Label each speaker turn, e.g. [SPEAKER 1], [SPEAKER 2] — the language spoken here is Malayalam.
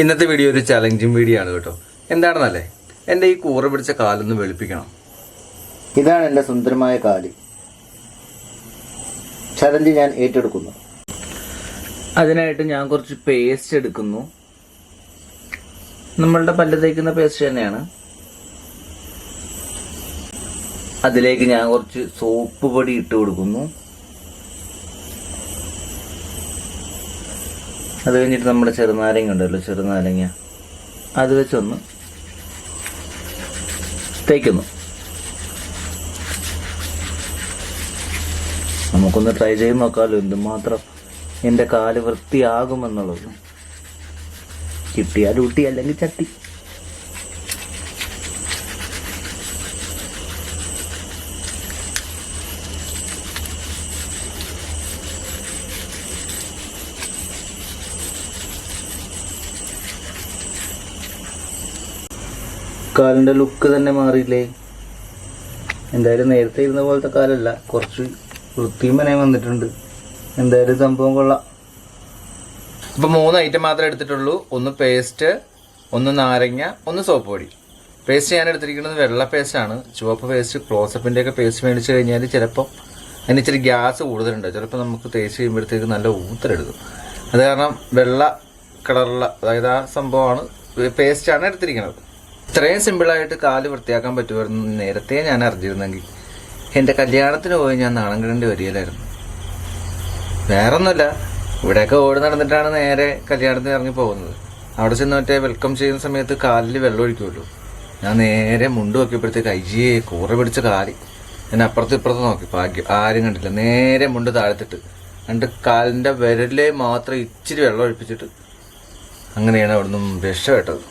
[SPEAKER 1] ഇന്നത്തെ വീഡിയോ ഒരു ചലഞ്ചിങ് വീഡിയോ ആണ് കേട്ടോ. എന്താണെന്നല്ലേ, എൻ്റെ ഈ കൂറ പിടിച്ച കാലൊന്ന് വെളുപ്പിക്കണം.
[SPEAKER 2] ഇതാണ് എൻ്റെ സുന്ദരമായ കാല്. ചലഞ്ച് ഞാൻ ഏറ്റെടുക്കുന്നു.
[SPEAKER 3] അതിനായിട്ട് ഞാൻ കുറച്ച് പേസ്റ്റ് എടുക്കുന്നു. നമ്മളുടെ പല്ല് തേക്കുന്ന പേസ്റ്റ് തന്നെയാണ്. അതിലേക്ക് ഞാൻ കുറച്ച് സോപ്പ് പൊടി ഇട്ട് കൊടുക്കുന്നു. അത് കഴിഞ്ഞിട്ട് നമ്മുടെ ചെറുനാരങ്ങ ഉണ്ടല്ലോ, ചെറുനാരങ്ങ അത് വെച്ചൊന്ന് തേക്കുന്നു. നമുക്കൊന്ന് ട്രൈ ചെയ്ത് നോക്കാമല്ലോ എന്തുമാത്രം എൻ്റെ കാല് വൃത്തിയാകുമെന്നുള്ളത്. കിട്ടിയാൽ ഊട്ടി, അല്ലെങ്കിൽ ചട്ടി. കാലിൻ്റെ ലുക്ക് തന്നെ മാറിയില്ലേ? എന്തായാലും നേരത്തെ ഇരുന്ന പോലത്തെ കാലല്ല, കുറച്ച് വൃത്തിമനെ വന്നിട്ടുണ്ട്. എന്തായാലും സംഭവം കൊള്ളാം.
[SPEAKER 1] ഇപ്പം 3 ഐറ്റം മാത്രമേ എടുത്തിട്ടുള്ളൂ. ഒന്ന് പേസ്റ്റ്, ഒന്ന് നാരങ്ങ, ഒന്ന് സോപ്പ് പൊടി. പേസ്റ്റ് ഞാൻ എടുത്തിരിക്കുന്നത് വെള്ള പേസ്റ്റാണ്. ചുവപ്പ് പേസ്റ്റ് ക്ലോസപ്പിൻ്റെ ഒക്കെ പേസ്റ്റ് മേടിച്ച് കഴിഞ്ഞാൽ ചിലപ്പോൾ അതിന് ഇച്ചിരി ഗ്യാസ് കൂടുതലുണ്ട്. ചിലപ്പോൾ നമുക്ക് തേച്ച് കഴിയുമ്പോഴത്തേക്ക് നല്ല ഊത്തരെടുക്കും. അത് കാരണം വെള്ള കളറുള്ള, അതായത് ആ സംഭവമാണ്, പേസ്റ്റാണ് എടുത്തിരിക്കുന്നത്. ഇത്രയും സിമ്പിളായിട്ട് കാല് വൃത്തിയാക്കാൻ പറ്റുമായിരുന്നു നേരത്തെ ഞാൻ അറിഞ്ഞിരുന്നെങ്കിൽ എൻ്റെ കല്യാണത്തിന് പോയി ഞാൻ നാണം കിടേണ്ടി വരികയില്ലായിരുന്നു. വേറൊന്നുമല്ല, ഇവിടെയൊക്കെ ഓടി നടന്നിട്ടാണ് നേരെ കല്യാണത്തിന് ഇറങ്ങി പോകുന്നത്. അവിടെ ചെന്ന് മറ്റേ വെൽക്കം ചെയ്യുന്ന സമയത്ത് കാലിൽ വെള്ളം ഒഴിക്കുമല്ലോ. ഞാൻ നേരെ മുണ്ട് നോക്കിയപ്പോഴത്തേക്ക് അയ്യേ കൂറ പിടിച്ച കാല്. ഞാൻ അപ്പുറത്ത് ഇപ്പുറത്ത് നോക്കി, ഭാഗ്യം ആരും കണ്ടില്ല. നേരെ മുണ്ട് താഴ്ത്തിട്ട് രണ്ട് കാലിൻ്റെ വിരലിലെ മാത്രം ഇച്ചിരി വെള്ളം ഒഴിപ്പിച്ചിട്ട് അങ്ങനെയാണ് അവിടുന്ന് രക്ഷപ്പെട്ടത്.